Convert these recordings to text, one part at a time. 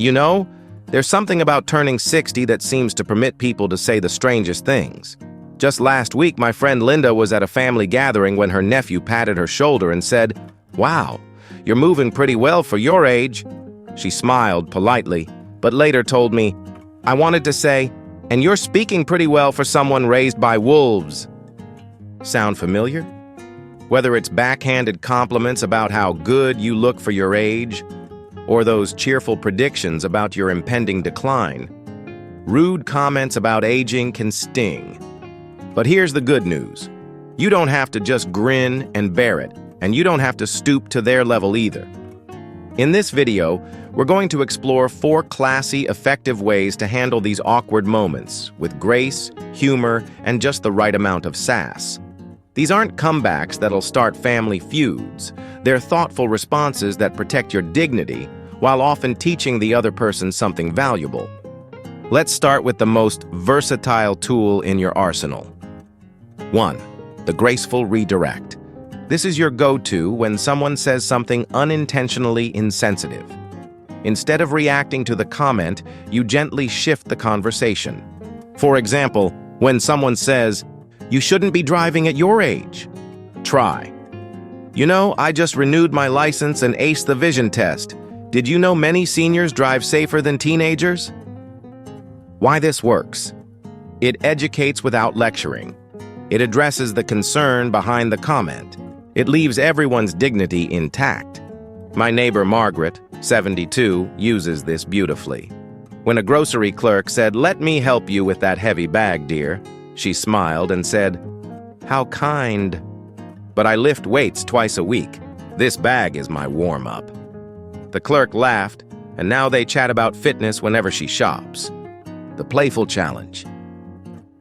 You know, there's something about turning 60 that seems to permit people to say the strangest things. Just last week, my friend Linda was at a family gathering when her nephew patted her shoulder and said, "Wow, you're moving pretty well for your age." She smiled politely, but later told me, "I wanted to say, and you're speaking pretty well for someone raised by wolves." Sound familiar? Whether it's backhanded compliments about how good you look for your age, or those cheerful predictions about your impending decline, rude comments about aging can sting. But here's the good news. You don't have to just grin and bear it, and you don't have to stoop to their level either. In this video, we're going to explore 4 classy, effective ways to handle these awkward moments with grace, humor, and just the right amount of sass. These aren't comebacks that'll start family feuds. They're thoughtful responses that protect your dignity while often teaching the other person something valuable. Let's start with the most versatile tool in your arsenal. 1. The graceful redirect. This is your go-to when someone says something unintentionally insensitive. Instead of reacting to the comment, you gently shift the conversation. For example, when someone says, "You shouldn't be driving at your age," try, "You know, I just renewed my license and aced the vision test. Did you know many seniors drive safer than teenagers?" Why this works? It educates without lecturing. It addresses the concern behind the comment. It leaves everyone's dignity intact. My neighbor Margaret, 72, uses this beautifully. When a grocery clerk said, "Let me help you with that heavy bag, dear," she smiled and said, "How kind. But I lift weights twice a week. This bag is my warm-up." The clerk laughed, and now they chat about fitness whenever she shops. The playful challenge.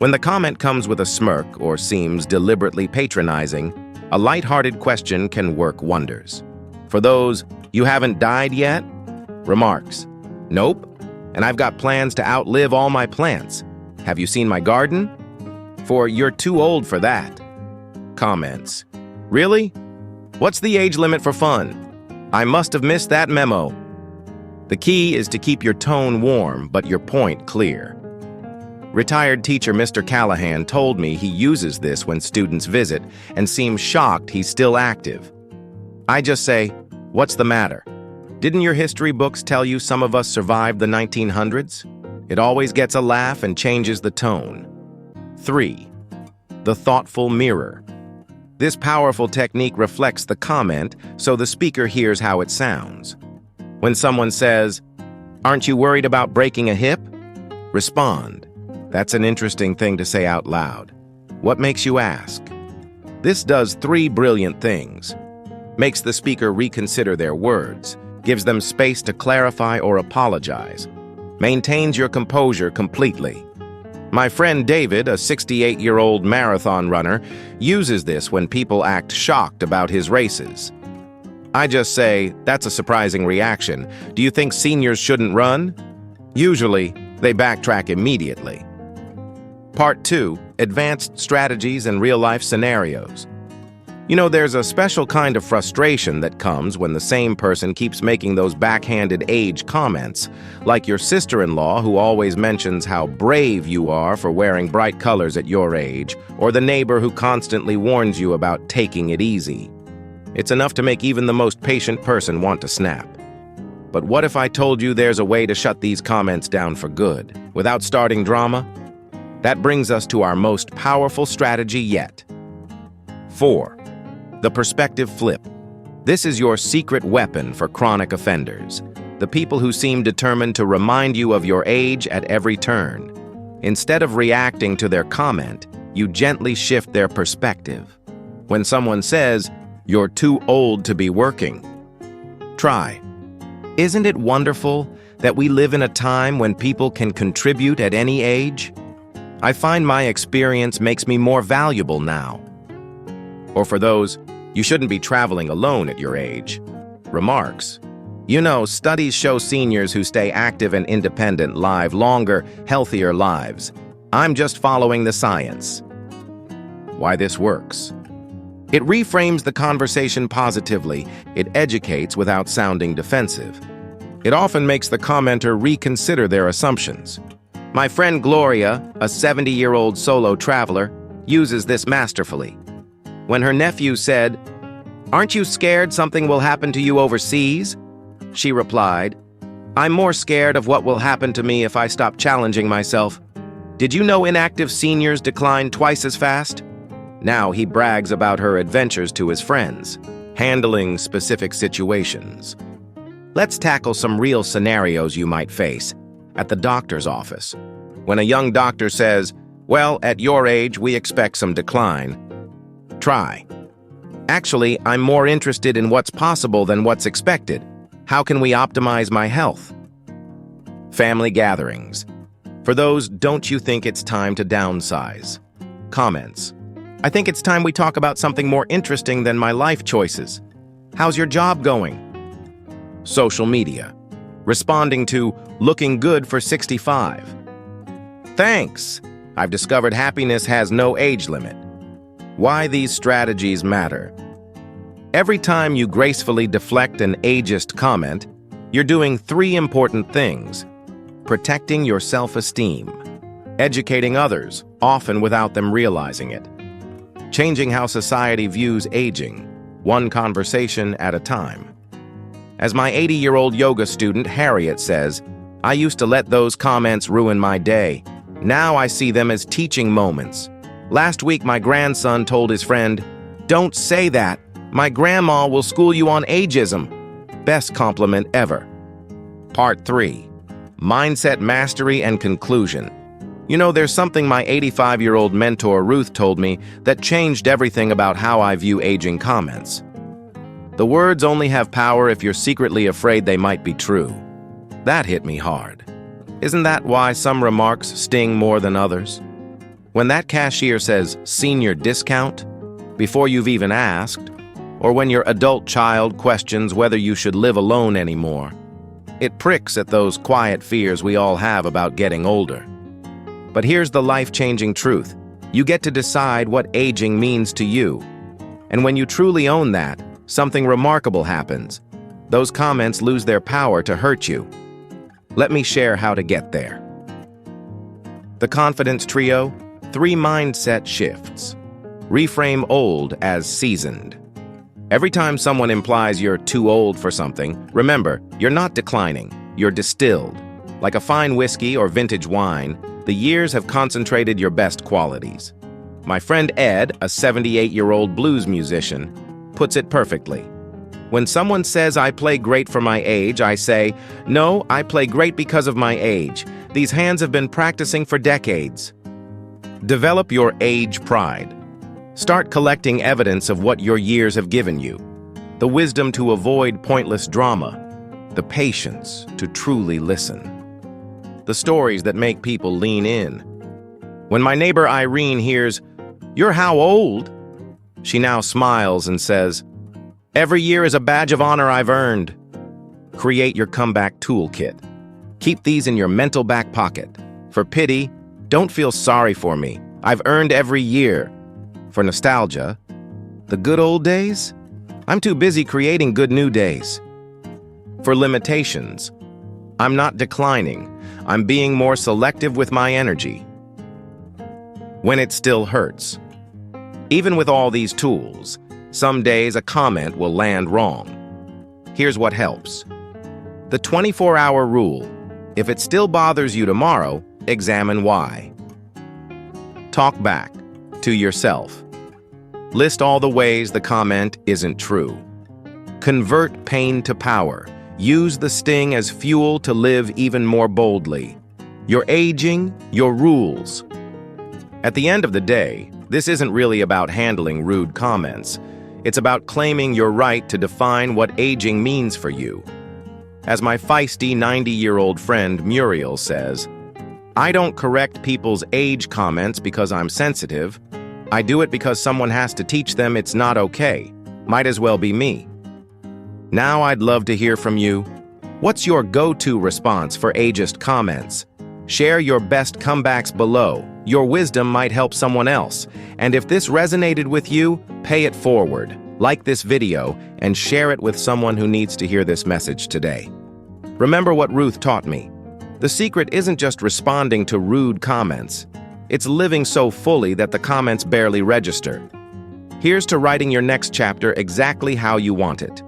When the comment comes with a smirk or seems deliberately patronizing, a light-hearted question can work wonders. For those, "You haven't died yet?" remarks, "Nope, and I've got plans to outlive all my plants. Have you seen my garden?" For "You're too old for that." Comments, "Really? What's the age limit for fun? I must have missed that memo." The key is to keep your tone warm, but your point clear. Retired teacher Mr. Callahan told me he uses this when students visit and seems shocked he's still active. I just say, "What's the matter? Didn't your history books tell you some of us survived the 1900s?" It always gets a laugh and changes the tone. 3. The thoughtful mirror. This powerful technique reflects the comment so the speaker hears how it sounds. When someone says, "Aren't you worried about breaking a hip?" respond, "That's an interesting thing to say out loud. What makes you ask?" This does 3 brilliant things. Makes the speaker reconsider their words, gives them space to clarify or apologize, maintains your composure completely. My friend David, a 68-year-old marathon runner, uses this when people act shocked about his races. I just say, "That's a surprising reaction. Do you think seniors shouldn't run?" Usually, they backtrack immediately. Part 2, advanced strategies and real-life scenarios. You know, there's a special kind of frustration that comes when the same person keeps making those backhanded age comments, like your sister-in-law who always mentions how brave you are for wearing bright colors at your age, or the neighbor who constantly warns you about taking it easy. It's enough to make even the most patient person want to snap. But what if I told you there's a way to shut these comments down for good, without starting drama? That brings us to our most powerful strategy yet. 4. The perspective flip. This is your secret weapon for chronic offenders, the people who seem determined to remind you of your age at every turn. Instead of reacting to their comment, you gently shift their perspective. When someone says, "You're too old to be working," try, "Isn't it wonderful that we live in a time when people can contribute at any age? I find my experience makes me more valuable now." Or for those, "You shouldn't be traveling alone at your age," remarks, "You know, studies show seniors who stay active and independent live longer, healthier lives. I'm just following the science." Why this works? It reframes the conversation positively. It educates without sounding defensive. It often makes the commenter reconsider their assumptions. My friend Gloria, a 70-year-old solo traveler, uses this masterfully. When her nephew said, "Aren't you scared something will happen to you overseas?" she replied, "I'm more scared of what will happen to me if I stop challenging myself. Did you know inactive seniors decline twice as fast?" Now he brags about her adventures to his friends, handling specific situations. Let's tackle some real scenarios you might face at the doctor's office. When a young doctor says, "Well, at your age, we expect some decline." Try. "Actually, I'm more interested in what's possible than what's expected. How can we optimize my health?" Family gatherings. For those, don't you think it's time to downsize? Comments. "I think it's time we talk about something more interesting than my life choices. How's your job going?" Social media. Responding to "looking good for 65." "Thanks. I've discovered happiness has no age limit." Why these strategies matter. Every time you gracefully deflect an ageist comment, you're doing 3 important things: protecting your self-esteem, educating others, often without them realizing it, changing how society views aging, one conversation at a time. As my 80-year-old yoga student Harriet says, "I used to let those comments ruin my day. Now I see them as teaching moments. Last week my grandson told his friend, 'Don't say that. My grandma will school you on ageism.' Best compliment ever." Part 3. Mindset Mastery and Conclusion. You know, there's something my 85-year-old mentor Ruth told me that changed everything about how I view aging comments. The words only have power if you're secretly afraid they might be true. That hit me hard. Isn't that why some remarks sting more than others? When that cashier says "senior discount" before you've even asked, or when your adult child questions whether you should live alone anymore, it pricks at those quiet fears we all have about getting older. But here's the life-changing truth. You get to decide what aging means to you. And when you truly own that, something remarkable happens. Those comments lose their power to hurt you. Let me share how to get there. The Confidence Trio: 3 mindset shifts. Reframe old as seasoned. Every time someone implies you're too old for something, remember, you're not declining, you're distilled. Like a fine whiskey or vintage wine, the years have concentrated your best qualities. My friend Ed, a 78-year-old blues musician, puts it perfectly. When someone says I play great for my age, I say, "No, I play great because of my age. These hands have been practicing for decades." Develop your age pride. Start collecting evidence of what your years have given you. The wisdom to avoid pointless drama. The patience to truly listen. The stories that make people lean in. When my neighbor Irene hears, "You're how old?" she now smiles and says, "Every year is a badge of honor I've earned." Create your comeback toolkit. Keep these in your mental back pocket. For pity, don't feel sorry for me. I've earned every year. For nostalgia, the good old days? I'm too busy creating good new days. For limitations, I'm not declining. I'm being more selective with my energy. When it still hurts. Even with all these tools, some days a comment will land wrong. Here's what helps. The 24-hour rule. If it still bothers you tomorrow, examine why. Talk back to yourself. List all the ways the comment isn't true. Convert pain to power. Use the sting as fuel to live even more boldly. You're aging, your rules. At the end of the day, this isn't really about handling rude comments. It's about claiming your right to define what aging means for you. As my feisty 90-year-old friend Muriel says, "I don't correct people's age comments because I'm sensitive. I do it because someone has to teach them it's not okay. Might as well be me." Now I'd love to hear from you. What's your go-to response for ageist comments? Share your best comebacks below. Your wisdom might help someone else. And if this resonated with you, pay it forward. Like this video and share it with someone who needs to hear this message today. Remember what Ruth taught me. The secret isn't just responding to rude comments. It's living so fully that the comments barely register. Here's to writing your next chapter exactly how you want it.